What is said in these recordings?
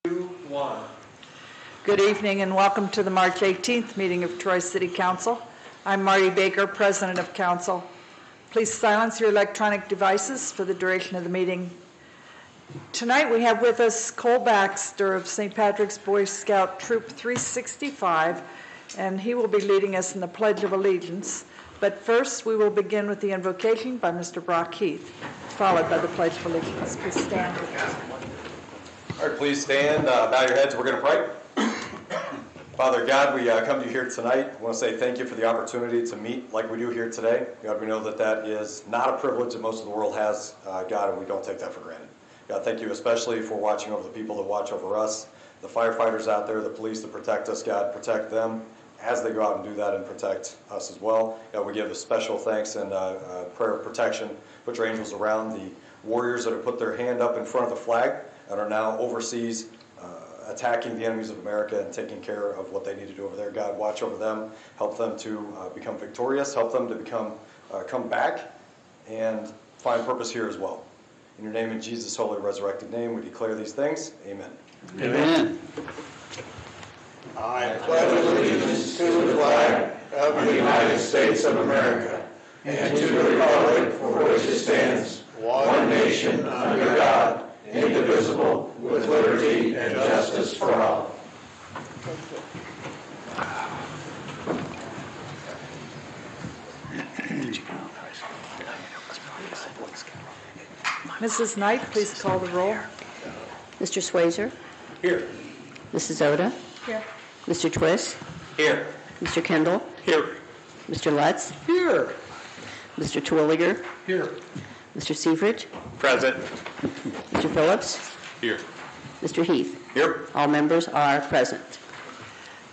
1. Good evening and welcome to the March 18th meeting of Troy City Council. I'm Marty Baker, President of Council. Please silence your electronic devices for the duration of the meeting. Tonight we have with us Cole Baxter of St. Patrick's Boy Scout Troop 365, and he will be leading us in the Pledge of Allegiance. But first we will begin with the invocation by Mr. Brock Heath, followed by the Pledge of Allegiance. Please stand. All right, please stand, bow your heads, we're going to pray. Father God, we come to you here tonight. I want to say thank you for the opportunity to meet like we do here today. God, we know that that is not a privilege that most of the world has, God, and we don't take that for granted. God, thank you especially for watching over the people that watch over us, the firefighters out there, the police that protect us. God, protect them as they go out and do that and protect us as well. God, we give a special thanks and prayer of protection. Put your angels around the warriors that have put their hand up in front of the flag and are now overseas attacking the enemies of America and taking care of what they need to do over there. God, watch over them, help them to become victorious, help them to come back and find purpose here as well. In your name, in Jesus' holy resurrected name, we declare these things. Amen. Amen. I pledge allegiance to the flag of the United States of America and to the republic for which it stands, one nation under God, indivisible, with liberty and justice for all. Mrs. Knight, please call the roll. Mr. Swayzer? Here. Mrs. Oda? Here. Mr. Twist? Here. Mr. Kendall? Here. Mr. Lutz? Here. Mr. Terwilliger? Here. Mr. Seifert? Present. Mr. Phillips? Here. Mr. Heath? Here. All members are present.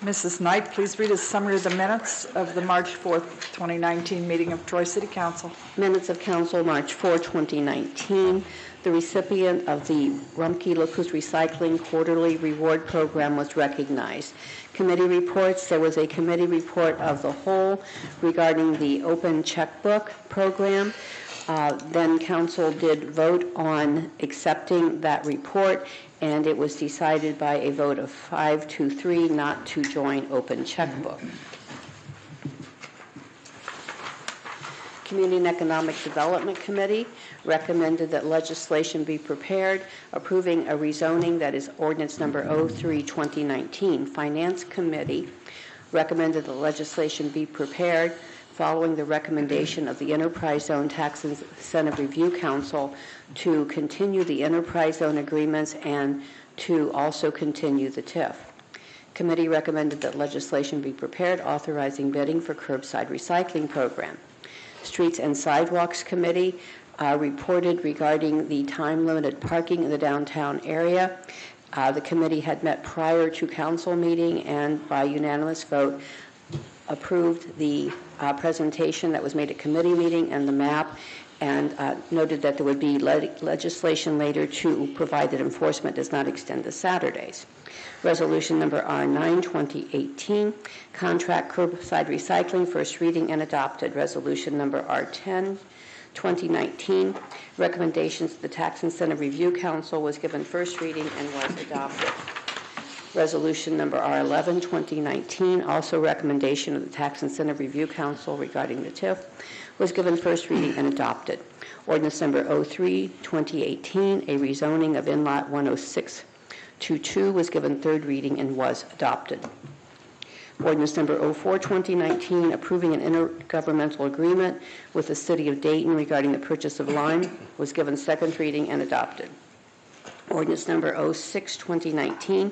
Mrs. Knight, please read a summary of the minutes of the March 4th, 2019 meeting of Troy City Council. Minutes of Council, March 4, 2019. The recipient of the Rumpke Locust Recycling Quarterly Reward Program was recognized. Committee reports. There was a committee report of the whole regarding the open checkbook program. Then Council did vote on accepting that report, and it was decided by a vote of 5-3 not to join open checkbook. Community and Economic Development Committee recommended that legislation be prepared approving a rezoning that is ordinance number 03, 2019. Finance Committee recommended the legislation be prepared following the recommendation of the Enterprise Zone Tax Incentive Review Council to continue the Enterprise Zone agreements and to also continue the TIF. Committee recommended that legislation be prepared authorizing bidding for curbside recycling program. Streets and Sidewalks Committee reported regarding the time-limited parking in the downtown area. The committee had met prior to council meeting and by unanimous vote approved the presentation that was made at committee meeting and the map, and noted that there would be legislation later to provide that enforcement does not extend to Saturdays. Resolution number R9, 2018, contract curbside recycling, first reading and adopted. Resolution number R10, 2019, recommendations to the Tax Incentive Review Council was given first reading and was adopted. Resolution number R11, 2019, also recommendation of the Tax Incentive Review Council regarding the TIF, was given first reading and adopted. Ordinance number 03, 2018, a rezoning of in-lot 10622 was given third reading and was adopted. Ordinance number 04, 2019, approving an intergovernmental agreement with the City of Dayton regarding the purchase of lime was given second reading and adopted. Ordinance number 06, 2019,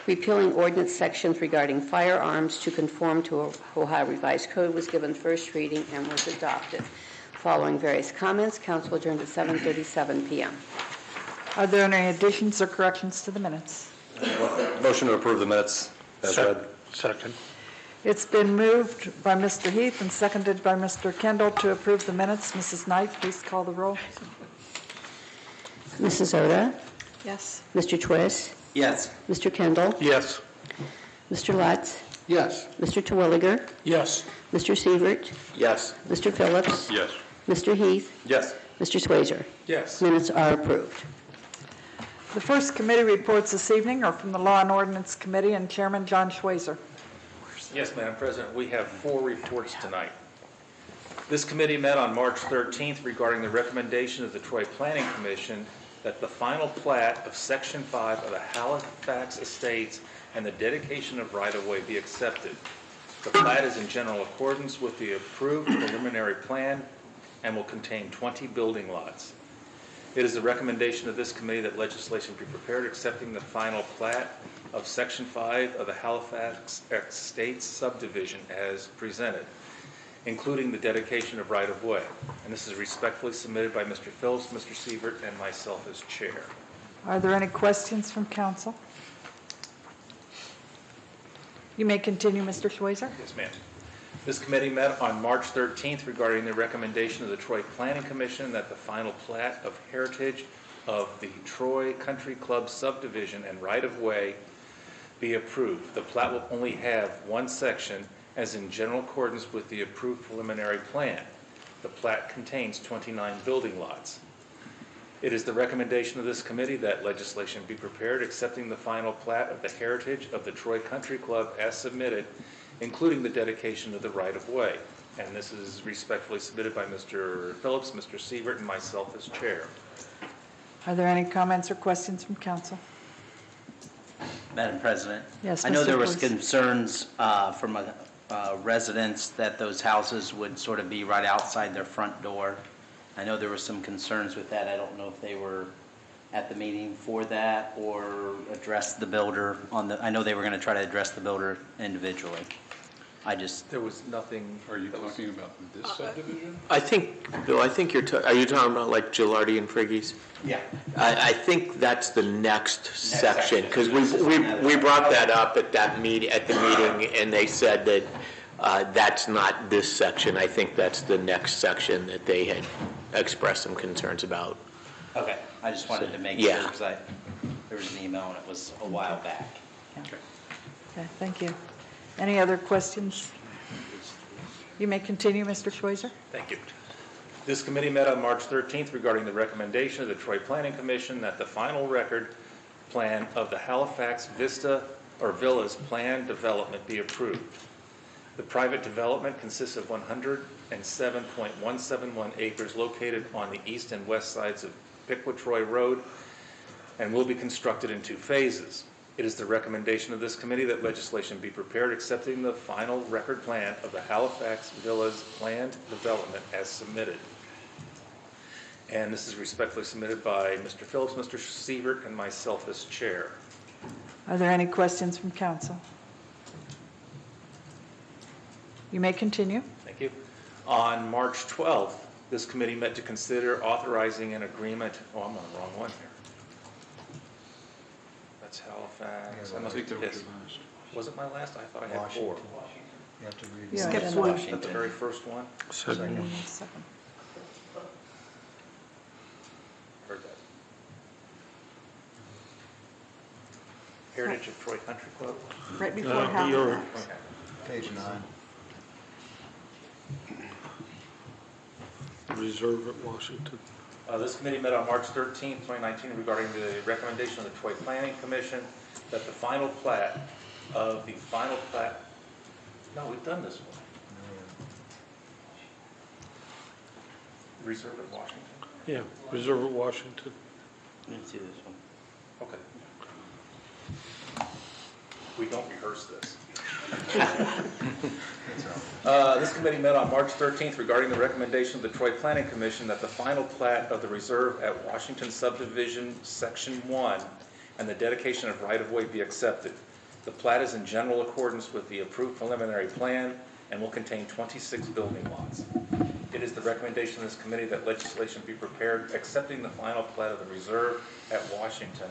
repealing ordinance sections regarding firearms to conform to Ohio Revised Code was given first reading and was adopted. Following various comments, council adjourned at 7:37 p.m. Are there any additions or corrections to the minutes? Motion to approve the minutes as read. Second. It's been moved by Mr. Heath and seconded by Mr. Kendall to approve the minutes. Mrs. Knight, please call the roll. Mrs. Oda? Yes. Mr. Twist? Yes. Mr. Kendall? Yes. Mr. Lutz? Yes. Mr. Terwilliger? Yes. Mr. Seifert? Yes. Mr. Phillips? Yes. Mr. Heath? Yes. Mr. Swayzer? Yes. Minutes are approved. The first committee reports this evening are from the Law and Ordinance Committee and Chairman John Schweizer. Yes, Madam President, we have 4 reports tonight. This committee met on March 13th regarding the recommendation of the Troy Planning Commission that the final plat of Section 5 of the Halifax Estates and the dedication of right-of-way be accepted. The plat is in general accordance with the approved preliminary plan and will contain 20 building lots. It is the recommendation of this committee that legislation be prepared accepting the final plat of Section 5 of the Halifax Estates subdivision as presented, including the dedication of right-of-way. And this is respectfully submitted by Mr. Phillips, Mr. Sievert, and myself as chair. Are there any questions from council? You may continue, Mr. Schweizer. Yes, ma'am. This committee met on March 13th regarding the recommendation of the Troy Planning Commission that the final plat of heritage of the Troy Country Club subdivision and right-of-way be approved. The plat will only have one section as in general accordance with the approved preliminary plan. The plat contains 29 building lots. It is the recommendation of this committee that legislation be prepared accepting the final plat of the heritage of the Troy Country Club as submitted, including the dedication of the right-of-way. And this is respectfully submitted by Mr. Phillips, Mr. Sievert, and myself as chair. Are there any comments or questions from council? Madam President? Yes, I know Mr. there was Bruce. concerns from residents that those houses would sort of be right outside their front door. I know there were some concerns with that. I don't know if they were at the meeting for that or addressed the builder on the, I know they were going to try to address the builder individually. There was nothing. Are you talking about this subdivision? I think, Bill, I think are you talking about like Gilardi and Friggy's? Yeah. I think that's the next section, section. because we brought that up at the meeting, and they said that that's not this section. I think that's the next section that they had expressed some concerns about. Okay, I just wanted to make Yeah. sure because there was an email and it was a while back. Okay, thank you. Any other questions? You may continue, Mr. Schweizer. Thank you. This committee met on March 13th regarding the recommendation of the Troy Planning Commission that the final record plan of the Halifax Vista or Villas planned development be approved. The private development consists of 107.171 acres located on the east and west sides of Pickwood-Troy Road and will be constructed in 2 phases. It is the recommendation of this committee that legislation be prepared accepting the final record plan of the Halifax Villas planned development as submitted. And this is respectfully submitted by Mr. Phillips, Mr. Sievert, and myself as chair. Are there any questions from council? You may continue. Thank you. On March 12th, this committee met to consider authorizing an agreement. Oh, I'm on the wrong one here. That's Halifax. I must be, yes. Was it my last? I thought I had 4. Yeah, Skip and one. Is that the very first one? second. Heard that. Heritage of Troy Country Club. Right before Halifax. Okay. Page 9. Reserve at Washington. This committee met on March 13th, 2019 regarding the recommendation of the Troy Planning Commission that the final plat of the final plat, no, we've done this one. Reserve at Washington? Yeah, Reserve at Washington. Let me see this one. Okay. We don't rehearse this. This committee met on March 13th regarding the recommendation of the Troy Planning Commission that the final plat of the Reserve at Washington Subdivision Section 1 and the dedication of right-of-way be accepted. The plat is in general accordance with the approved preliminary plan and will contain 26 building lots. It is the recommendation of this committee that legislation be prepared accepting the final plat of the Reserve at Washington,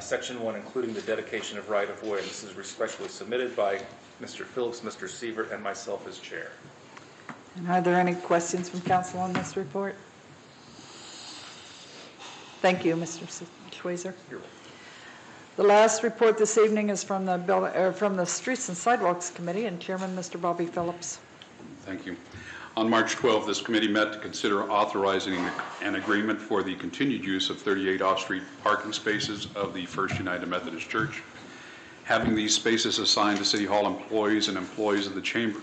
Section 1, including the dedication of right-of-way. This is respectfully submitted by Mr. Phillips, Mr. Sievert, and myself as chair. And are there any questions from council on this report? Thank you, Mr. Schweizer. You're welcome. The last report this evening is from the Streets and Sidewalks Committee and Chairman Mr. Bobby Phillips. Thank you. On March 12th, this committee met to consider authorizing an agreement for the continued use of 38 off-street parking spaces of the First United Methodist Church. Having these spaces assigned to City Hall employees and employees of the Chamber,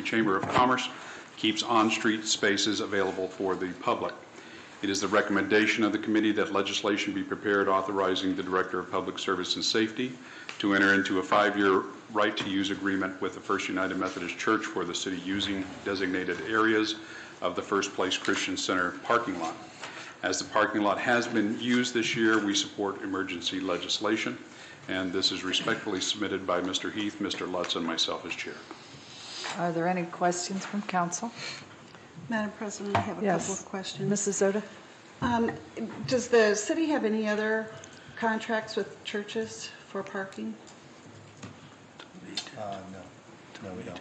Chamber of Commerce keeps on-street spaces available for the public. It is the recommendation of the committee that legislation be prepared authorizing the Director of Public Service and Safety to enter into a 5-year right-to-use agreement with the First United Methodist Church for the city using designated areas of the First Place Christian Center parking lot. As the parking lot has been used this year, we support emergency legislation, and this is respectfully submitted by Mr. Heath, Mr. Lutz, and myself as chair. Are there any questions from council? Madam President, I have a couple of questions. Mrs. Oda? Does the city have any other contracts with churches for parking? No, we don't.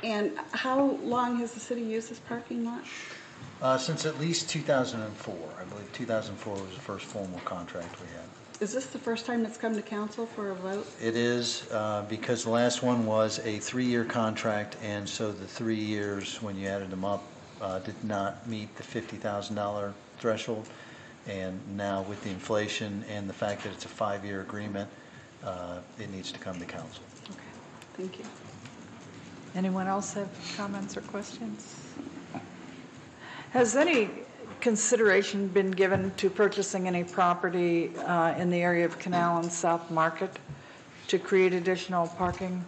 And how long has the city used this parking lot? Since at least 2004. I believe 2004 was the first formal contract we had. Is this the first time it's come to council for a vote? It is, because the last one was a 3-year contract, and so the 3 years, when you added them up, did not meet the $50,000 threshold. And now with the inflation and the fact that it's a 5-year agreement, it needs to come to council. Okay, thank you. Anyone else have comments or questions? Has any consideration been given to purchasing any property in the area of Canal and South Market to create additional parking?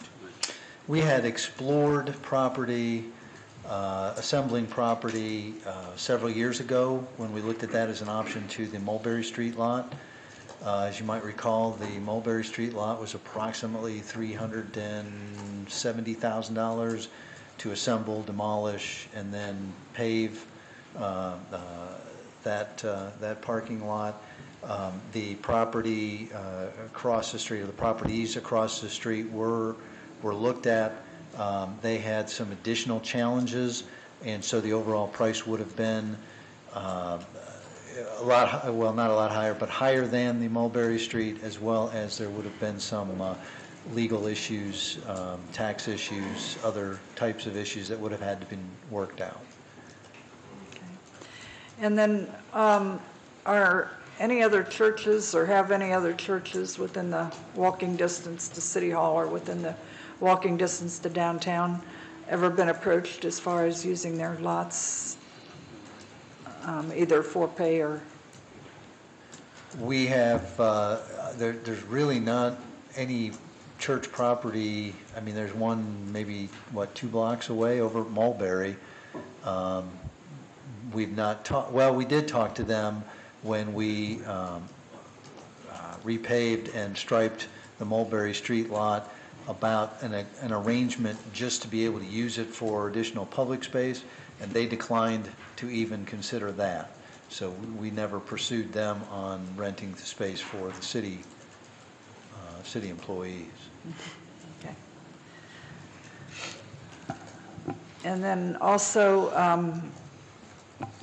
We had explored property, assembling property several years ago when we looked at that as an option to the Mulberry Street lot. As you might recall, the Mulberry Street lot was approximately $370,000 to assemble, demolish, and then pave that parking lot. The property across the street, or the properties across the street were looked at. They had some additional challenges, and so the overall price would have been a lot, well, not a lot higher, but higher than the Mulberry Street, as well as there would have been some legal issues, tax issues, other types of issues that would have had to be worked out. And then are any other churches, or have any other churches within the walking distance to City Hall or within the walking distance to downtown ever been approached as far as using their lots, either for pay or? We have, there's really not any church property. I mean, there's one maybe, 2 blocks away over at Mulberry. We've not talked, well, we did talk to them when we repaved and striped the Mulberry Street lot about an arrangement just to be able to use it for additional public space, and they declined to even consider that. So we never pursued them on renting the space for the city employees. Okay. And then also,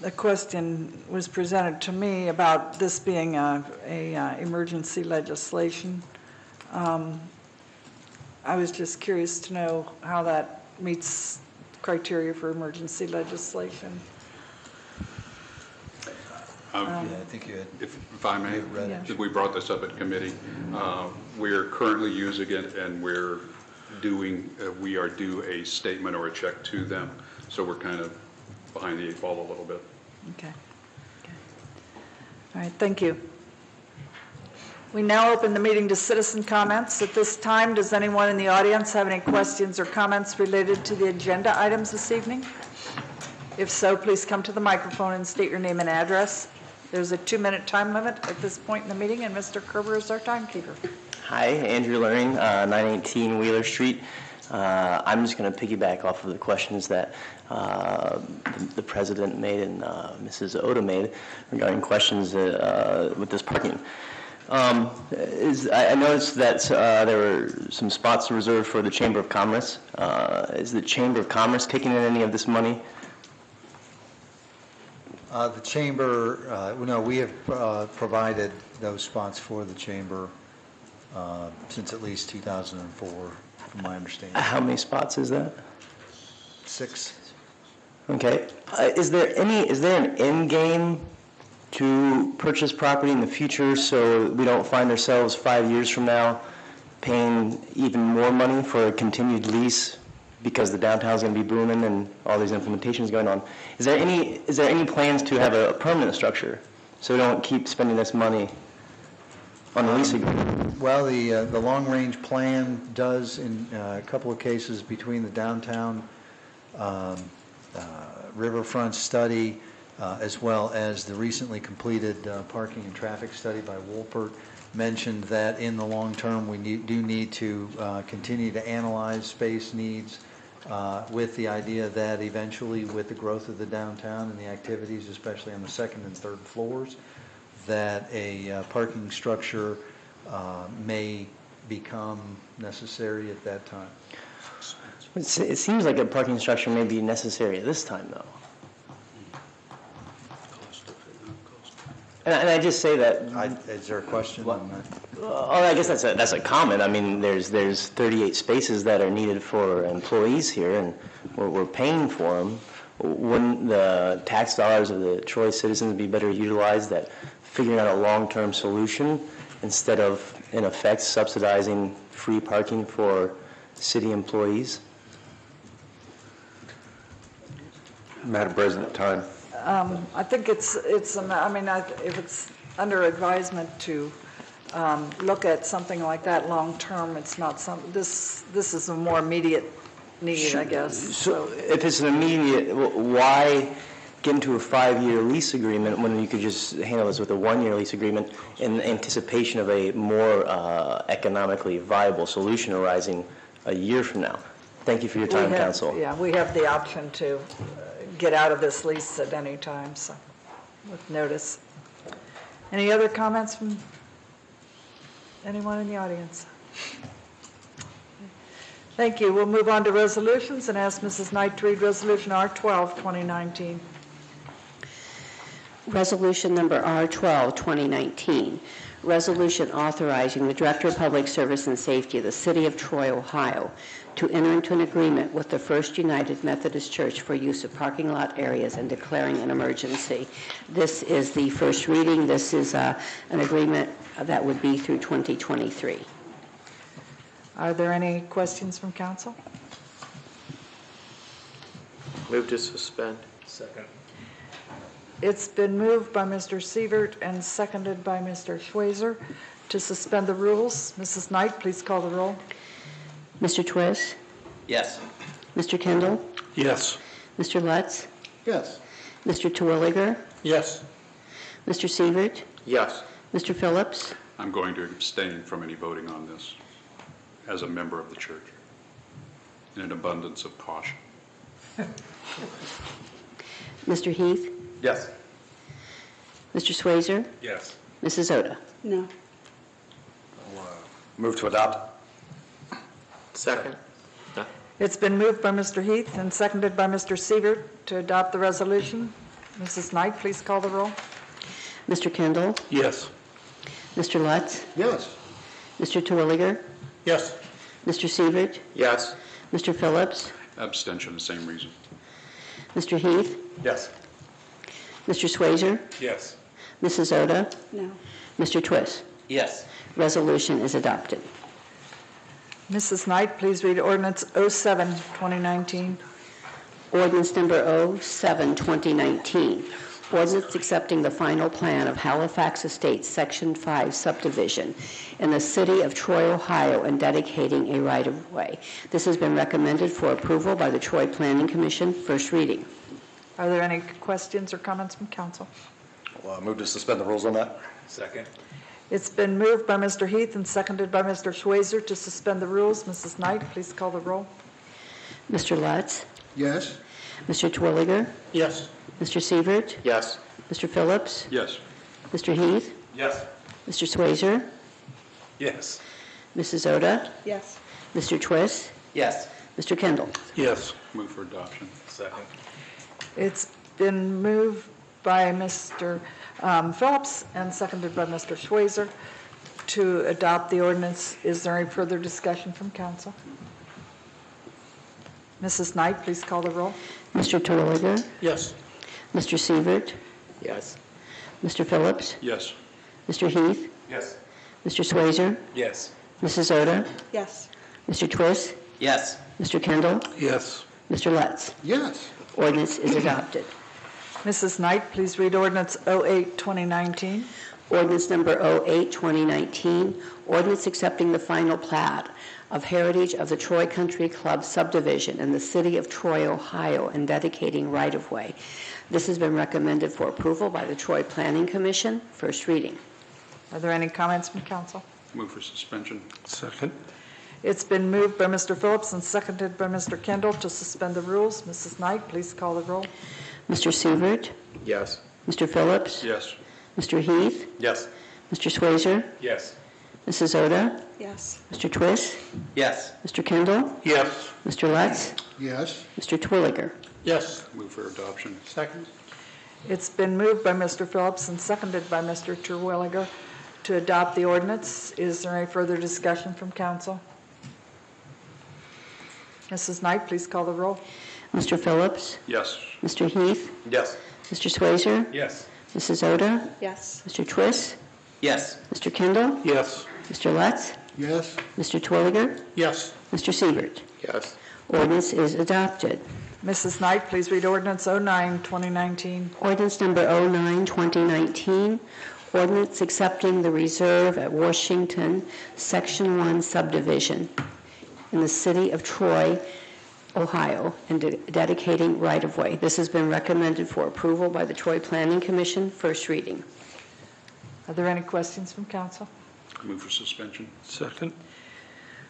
a question was presented to me about this being a emergency legislation. I was just curious to know how that meets criteria for emergency legislation. Yeah, I think you had. If I may, Yeah. we brought this up at committee. We're currently using it, and we are due a statement or a check to them. So we're kind of behind the 8 ball a little bit. Okay. All right, thank you. We now open the meeting to citizen comments. At this time, does anyone in the audience have any questions or comments related to the agenda items this evening? If so, please come to the microphone and state your name and address. There's a 2-minute time limit at this point in the meeting, and Mr. Kerber is our timekeeper. Hi, Andrew Luring, 918 Wheeler Street. I'm just going to piggyback off of the questions that the President made and Mrs. Oda made regarding questions with this parking. I noticed that there were some spots reserved for the Chamber of Commerce. Is the Chamber of Commerce kicking in any of this money? The chamber, no, we have provided those spots for the chamber since at least 2004, from my understanding. How many spots is that? 6. Okay. Is there an end game to purchase property in the future so we don't find ourselves 5 years from now paying even more money for a continued lease because the downtown's going to be booming and all these implementations going on? Is there any plans to have a permanent structure so we don't keep spending this money on the lease agreement? Well, the long-range plan does, in a couple of cases, between the downtown riverfront study, as well as the recently completed parking and traffic study by Wolpert, mentioned that in the long term, we do need to continue to analyze space needs with the idea that eventually, with the growth of the downtown and the activities, especially on the second and third floors, that a parking structure may become necessary at that time. It seems like a parking structure may be necessary at this time, though. And I just say that. Is there a question on that? Oh, I guess that's a comment. I mean, there's 38 spaces that are needed for employees here, and we're paying for them. Wouldn't the tax dollars of the Troy citizens be better utilized at figuring out a long-term solution instead of, in effect, subsidizing free parking for city employees? Madam President, time. I think if it's under advisement to look at something like that long-term, it's not this is a more immediate need, I guess. So if it's an immediate, why get into a 5-year lease agreement when you could just handle this with a 1-year lease agreement in anticipation of a more economically viable solution arising a year from now? Thank you for your time, Council. Yeah, we have the option to get out of this lease at any time, so with notice. Any other comments from anyone in the audience? Thank you. We'll move on to resolutions and ask Mrs. Knight to read Resolution R12, 2019. Resolution number R12, 2019. Resolution authorizing the Director of Public Service and Safety of the City of Troy, Ohio, to enter into an agreement with the First United Methodist Church for use of parking lot areas and declaring an emergency. This is the first reading. This is an agreement that would be through 2023. Are there any questions from council? Move to suspend. Second. It's been moved by Mr. Sievert and seconded by Mr. Schweizer to suspend the rules. Mrs. Knight, please call the roll. Mr. Twist? Yes. Mr. Kendall? Yes. Mr. Lutz? Yes. Mr. Terwilliger? Yes. Mr. Sievert? Yes. Mr. Phillips? I'm going to abstain from any voting on this as a member of the church, in an abundance of caution. Mr. Heath? Yes. Mr. Schweizer? Yes. Mrs. Oda? No. Move to adopt. Second. It's been moved by Mr. Heath and seconded by Mr. Sievert to adopt the resolution. Mrs. Knight, please call the roll. Mr. Kendall? Yes. Mr. Lutz? Yes. Mr. Terwilliger? Yes. Mr. Sievert? Yes. Mr. Phillips? Abstention, the same reason. Mr. Heath? Yes. Mr. Schweizer? Yes. Mrs. Oda? No. Mr. Twist? Yes. Resolution is adopted. Mrs. Knight, please read Ordinance 07, 2019. Ordinance number 07, 2019. Ordinance accepting the final plan of Halifax Estates, Section 5 subdivision in the city of Troy, Ohio, and dedicating a right-of-way. This has been recommended for approval by the Troy Planning Commission. First reading. Are there any questions or comments from council? Move to suspend the rules on that. Second. It's been moved by Mr. Heath and seconded by Mr. Schweizer to suspend the rules. Mrs. Knight, please call the roll. Mr. Lutz? Yes. Mr. Terwilliger? Yes. Mr. Sievert? Yes. Mr. Phillips? Yes. Mr. Heath? Yes. Mr. Schweizer? Yes. Mrs. Oda? Yes. Mr. Twist? Yes. Mr. Kendall? Yes. Move for adoption. Second. It's been moved by Mr. Phillips and seconded by Mr. Schweizer to adopt the ordinance. Is there any further discussion from council? Mrs. Knight, please call the roll. Mr. Terwilliger? Yes. Mr. Sievert? Yes. Mr. Phillips? Yes. Mr. Heath? Yes. Mr. Swazer? Yes. Mrs. Oda? Yes. Mr. Twist? Yes. Mr. Kendall? Yes. Mr. Lutz? Yes. Ordinance is adopted. Mrs. Knight, please read Ordinance 08, 2019. Ordinance number 08, 2019, ordinance accepting the final plat of Heritage of the Troy Country Club subdivision in the city of Troy, Ohio, and dedicating right-of-way. This has been recommended for approval by the Troy Planning Commission. First reading. Are there any comments from council? Move for suspension. Second. It's been moved by Mr. Phillips and seconded by Mr. Kendall to suspend the rules. Mrs. Knight, please call the roll. Mr. Sievert? Yes. Mr. Phillips? Yes. Mr. Heath? Yes. Mr. Swazer? Yes. Mrs. Oda? Yes. Mr. Twist? Yes. Mr. Kendall? Yes. Mr. Lutz? Yes. Mr. Twilliger? Yes. Move for adoption. Second. It's been moved by Mr. Phillips and seconded by Mr. Terwilliger to adopt the ordinance. Is there any further discussion from council? Mrs. Knight, please call the roll. Mr. Phillips? Yes. Mr. Heath? Yes. Mr. Swazer? Yes. Mrs. Oda? Yes. Mr. Twist? Yes. Mr. Kendall? Yes. Mr. Lutz? Yes. Mr. Twilliger? Yes. Mr. Sievert? Yes. Ordinance is adopted. Mrs. Knight, please read Ordinance 09, 2019. Ordinance number 09, 2019, ordinance accepting the reserve at Washington, Section 1 subdivision in the city of Troy, Ohio, and dedicating right-of-way. This has been recommended for approval by the Troy Planning Commission. First reading. Are there any questions from council? Move for suspension. Second.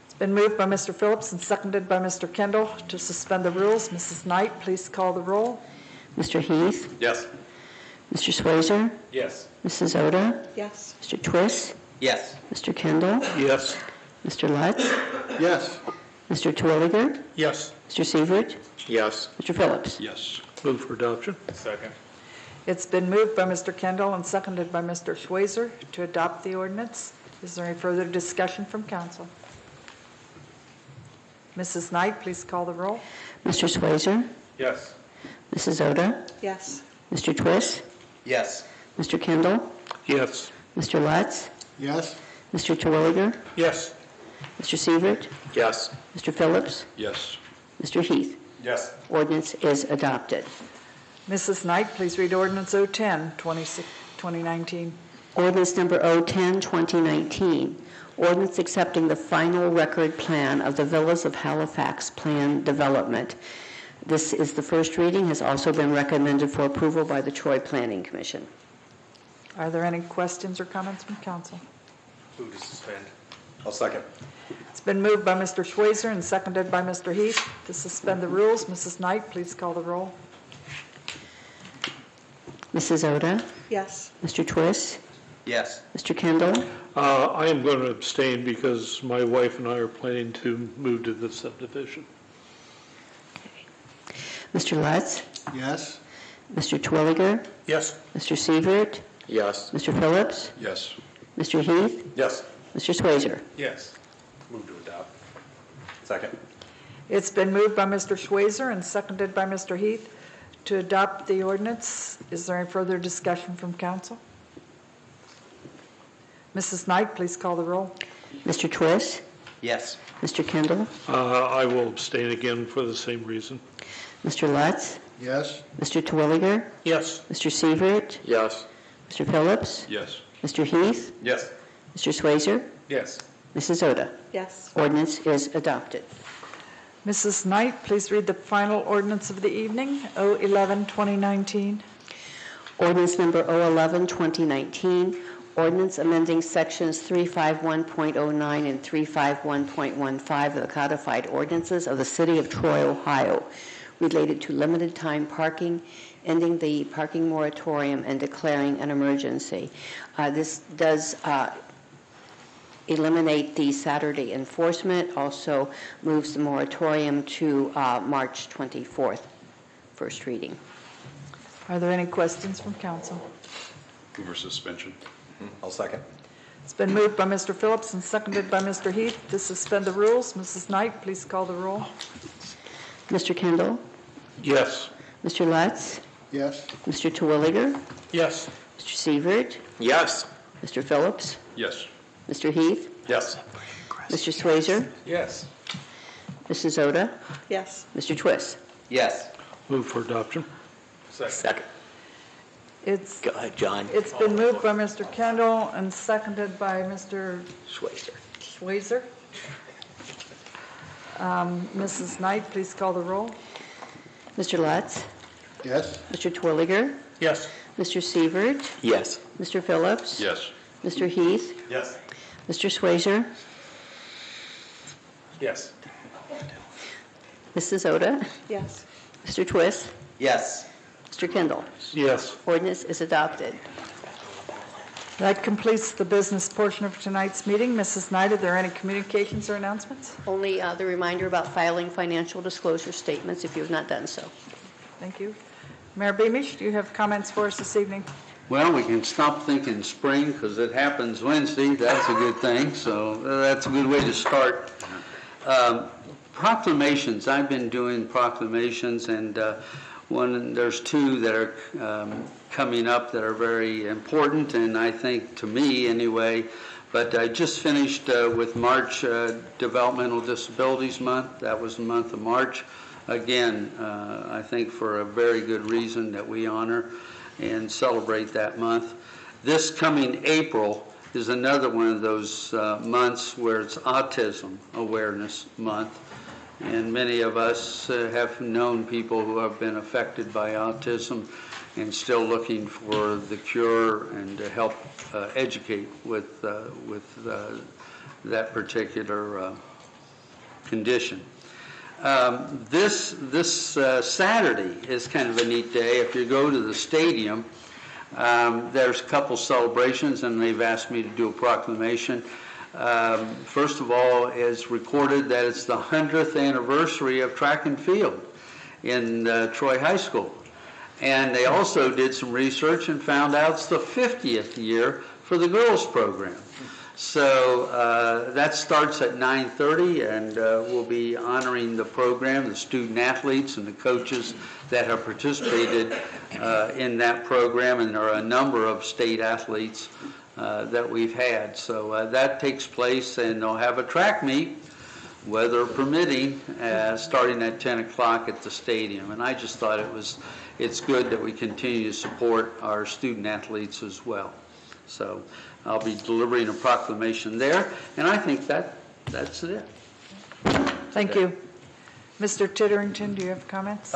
It's been moved by Mr. Phillips and seconded by Mr. Kendall to suspend the rules. Mrs. Knight, please call the roll. Mr. Heath? Yes. Mr. Swazer? Yes. Mrs. Oda? Yes. Mr. Twist? Yes. Mr. Kendall? Yes. Mr. Lutz? Yes. Mr. Terwilliger? Yes. Mr. Sievert? Yes. Mr. Phillips? Yes. Move for adoption. Second. It's been moved by Mr. Kendall and seconded by Mr. Schweizer to adopt the ordinance. Is there any further discussion from council? Mrs. Knight, please call the roll. Mr. Swazer? Yes. Mrs. Oda? Yes. Mr. Twist? Yes. Mr. Kendall? Yes. Mr. Lutz? Yes. Mr. Terwilliger? Yes. Mr. Sievert? Yes. Mr. Phillips? Yes. Mr. Heath? Yes. Ordinance is adopted. Mrs. Knight, please read Ordinance 010, 2019. Ordinance number 010, 2019. Ordinance accepting the final record plan of the Villas of Halifax Plan Development. This is the first reading, has also been recommended for approval by the Troy Planning Commission. Are there any questions or comments from council? Move to suspend. I'll second. It's been moved by Mr. Schweizer and seconded by Mr. Heath to suspend the rules. Mrs. Knight, please call the roll. Mrs. Oda? Yes. Mr. Twist? Yes. Mr. Kendall? I am going to abstain because my wife and I are planning to move to the subdivision. Mr. Lutz? Yes. Mr. Twilliger? Yes. Mr. Sievert? Yes. Mr. Phillips? Yes. Mr. Heath? Yes. Mr. Swazer? Yes. Move to adopt. Second. It's been moved by Mr. Schweizer and seconded by Mr. Heath to adopt the ordinance. Is there any further discussion from council? Mrs. Knight, please call the roll. Mr. Twist? Yes. Mr. Kendall? I will abstain again for the same reason. Mr. Lutz? Yes. Mr. Terwilliger? Yes. Mr. Sievert? Yes. Mr. Phillips? Yes. Mr. Heath? Yes. Mr. Swazer? Yes. Mrs. Oda? Yes. Ordinance is adopted. Mrs. Knight, please read the final ordinance of the evening, 011, 2019. Ordinance number 011, 2019, ordinance amending sections 351.09 and 351.15 of the codified ordinances of the city of Troy, Ohio, related to limited time parking, ending the parking moratorium, and declaring an emergency. This does eliminate the Saturday enforcement, also moves the moratorium to March 24th. First reading. Are there any questions from council? Move for suspension. I'll second. It's been moved by Mr. Phillips and seconded by Mr. Heath to suspend the rules. Mrs. Knight, please call the roll. Mr. Kendall? Yes. Mr. Lutz? Yes. Mr. Terwilliger? Yes. Mr. Sievert? Yes. Mr. Phillips? Yes. Mr. Heath? Yes. Mr. Swazer? Yes. Mrs. Oda? Yes. Mr. Twist? Yes. Move for adoption. Second. It's, Go ahead, John. it's been moved by Mr. Kendall and seconded by Mr. Schweitzer. Schweizer. Mrs. Knight, please call the roll. Mr. Lutz? Yes. Mr. Terwilliger? Yes. Mr. Sievert? Yes. Mr. Phillips? Yes. Mr. Heath? Yes. Mr. Swazer? Yes. Mrs. Oda? Yes. Mr. Twist? Yes. Mr. Kendall? Yes. Ordinance is adopted. That completes the business portion of tonight's meeting. Mrs. Knight, are there any communications or announcements? Only the reminder about filing financial disclosure statements if you have not done so. Thank you. Mayor Beamish, do you have comments for us this evening? Well, we can stop thinking spring because it happens Wednesday. That's a good thing. So that's a good way to start. Proclamations. I've been doing proclamations, and there's two that are coming up that are very important, and I think to me anyway. But I just finished with March Developmental Disabilities Month. That was the month of March. Again, I think for a very good reason that we honor and celebrate that month. This coming April is another one of those months where it's Autism Awareness Month. And many of us have known people who have been affected by autism and still looking for the cure and to help educate with that particular condition. This Saturday is kind of a neat day. If you go to the stadium, there's a couple celebrations, and they've asked me to do a proclamation. First of all, it's recorded that it's the 100th anniversary of track and field in Troy High School. And they also did some research and found out it's the 50th year for the girls program. So that starts at 9:30, and we'll be honoring the program, the student athletes and the coaches that have participated in that program, and there are a number of state athletes that we've had. So that takes place, and they'll have a track meet, weather permitting, starting at 10 o'clock at the stadium. And I just thought it's good that we continue to support our student athletes as well. So I'll be delivering a proclamation there, and I think that's it. Thank you. Mr. Titterington, do you have comments?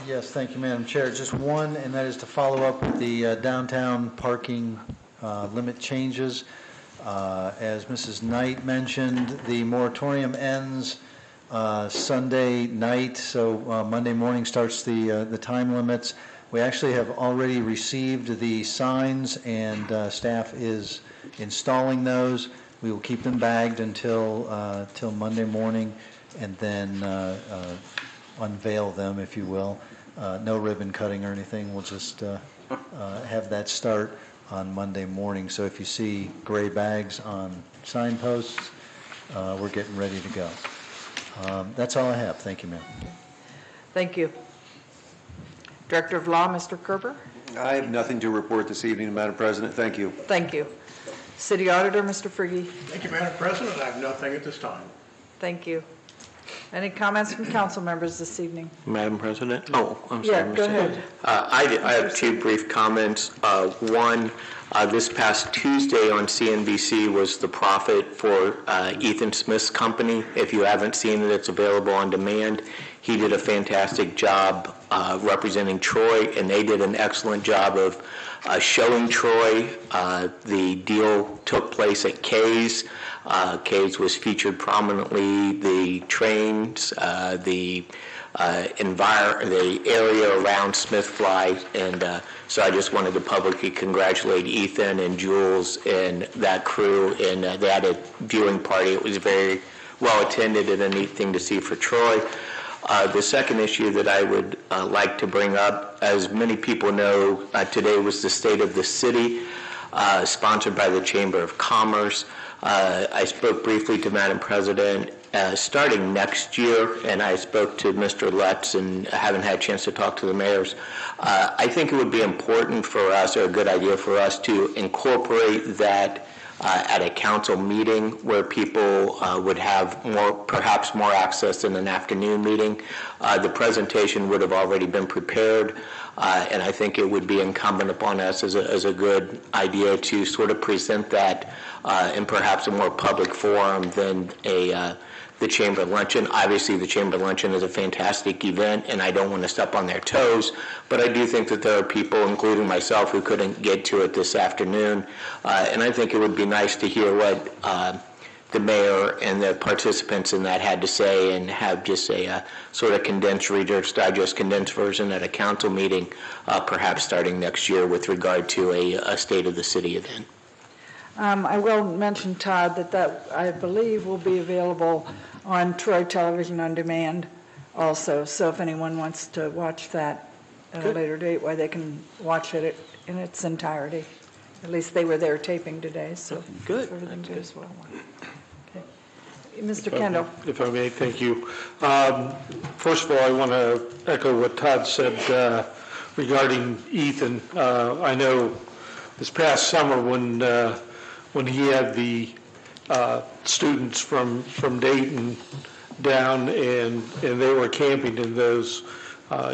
Yes, thank you, Madam Chair. Just one, and that is to follow up with the downtown parking limit changes. As Mrs. Knight mentioned, the moratorium ends Sunday night, so Monday morning starts the time limits. We actually have already received the signs, and staff is installing those. We will keep them bagged until Monday morning, and then unveil them, if you will. No ribbon cutting or anything. We'll just have that start on Monday morning. So if you see gray bags on signposts, we're getting ready to go. That's all I have. Thank you, ma'am. Thank you. Director of Law, Mr. Kerber. I have nothing to report this evening, Madam President. Thank you. Thank you. City Auditor, Mr. Frigge. Thank you, Madam President. I have nothing at this time. Thank you. Any comments from council members this evening? Madam President? Oh, I'm sorry. Yeah, go ahead. I have two brief comments. One, this past Tuesday on CNBC was the profit for Ethan Smith's company. If you haven't seen it, it's available on demand. He did a fantastic job representing Troy, and they did an excellent job of showing Troy. The deal took place at Kay's. Kay's was featured prominently. The trains, the area around Smith Fly, and so I just wanted to publicly congratulate Ethan and Jules and that crew, and they had a viewing party. It was very well attended and a neat thing to see for Troy. The second issue that I would like to bring up, as many people know, today was the State of the City, sponsored by the Chamber of Commerce. I spoke briefly to Madam President starting next year, and I spoke to Mr. Lutz and haven't had a chance to talk to the mayors, I think it would be important for us, or a good idea for us, to incorporate that at a council meeting where people would have perhaps more access in an afternoon meeting. The presentation would have already been prepared, and I think it would be incumbent upon us as a good idea to sort of present that in perhaps a more public forum than the Chamber Luncheon. Obviously, the Chamber Luncheon is a fantastic event, and I don't want to step on their toes, but I do think that there are people, including myself, who couldn't get to it this afternoon, and I think it would be nice to hear what the mayor and the participants in that had to say, and have just a sort of condensed Reader's Digest condensed version at a council meeting, perhaps starting next year with regard to a State of the City event. I will mention, Todd, that I believe will be available on Troy Television on Demand also. So if anyone wants to watch that at a later date, they can watch it in its entirety. At least they were there taping today, so Good. everything good as well. Okay. Mr. Kendall. If I may, thank you. First of all, I want to echo what Todd said regarding Ethan. I know this past summer when he had the students from Dayton down and they were camping in those,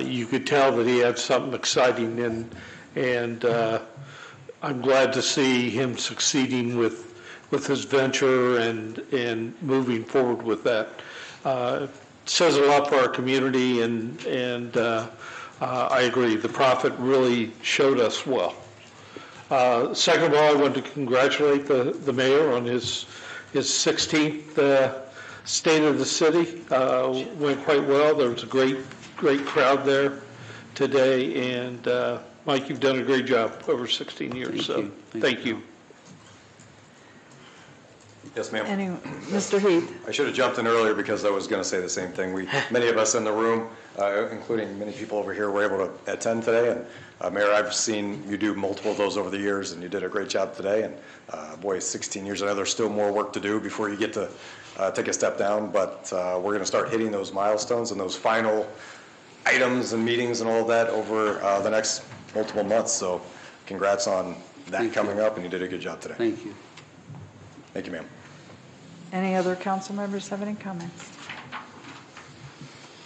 you could tell that he had something exciting, and I'm glad to see him succeeding with his venture and moving forward with that. It says a lot for our community, and I agree. The prophet really showed us well. Second of all, I want to congratulate the mayor on his 16th State of the City. Went quite well. There was a great crowd there today, and Mike, you've done a great job over 16 years. Thank you. Yes, ma'am. Mr. Heath. I should have jumped in earlier because I was going to say the same thing. Many of us in the room, including many people over here, were able to attend today. And Mayor, I've seen you do multiple of those over the years, and you did a great job today. And boy, 16 years, I know there's still more work to do before you get to take a step down, but we're going to start hitting those milestones and those final items and meetings and all of that over the next multiple months. So congrats on that coming up, and you did a good job today. Thank you. Thank you, ma'am. Any other council members have any comments?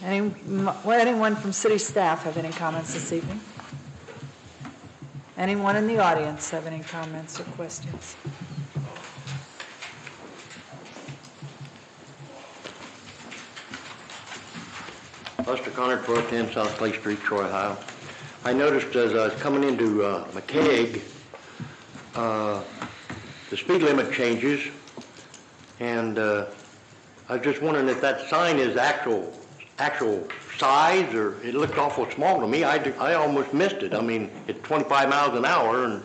Anyone from city staff have any comments this evening? Anyone in the audience have any comments or questions? Buster Connor, 1210 South Clay Street, Troy, Ohio. I noticed as I was coming into McKeag, the speed limit changes, and I was just wondering if that sign is actual size, or it looked awful small to me. I almost missed it. I mean, it's 25 miles an hour, and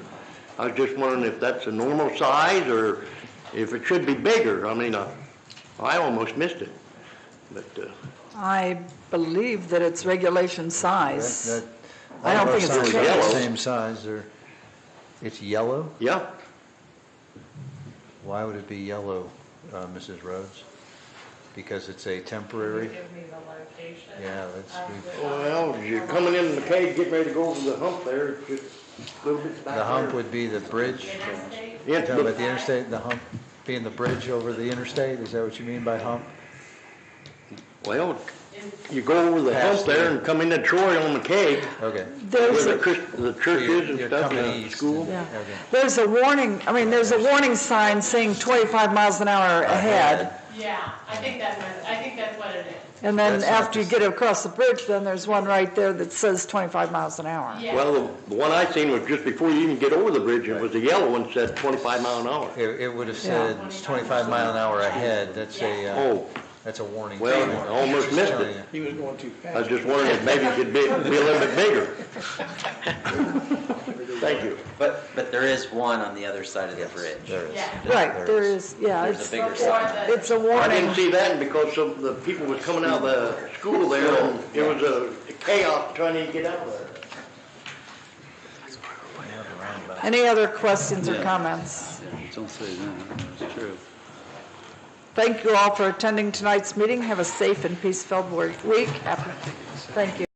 I was just wondering if that's a normal size or if it should be bigger. I mean, I almost missed it. But I believe that it's regulation size. I don't think it's yellow. Same size. It's yellow? Yeah. Why would it be yellow, Mrs. Rhodes? Because it's a temporary? Give me the location. Yeah, well, you're coming in the cave, getting ready to go over the hump there, it's just a little bit back. The hump would be the bridge? You're talking about the interstate, the hump being the bridge over the interstate? Is that what you mean by hump? Well, you go over the hump there and come into Troy on the cave. Okay. Where the church is and stuff, and the school. Yeah. Okay. There's a warning, there's a warning sign saying 25 miles an hour ahead. Yeah, I think that's what it is. And then after you get across the bridge, then there's one right there that says 25 miles an hour. Yeah. Well, the one I seen was just before you even get over the bridge, it was the yellow one that said 25 mile an hour. It would have said it's 25 mile an hour ahead. That's that's a warning. Well, I almost missed it. He was going too fast. I was just wondering if maybe it could be a little bit bigger. Thank you. But there is one on the other side of the bridge. There is. Yeah. Right, there is, There's it's a bigger sign. it's a I warning. didn't see that because some of the people was coming out of the school there, and it was a chaos trying to get out of there. Any other questions or comments? Don't say that, that's true. Thank you all for attending tonight's meeting. Have a safe and peace-filled week. Thank you.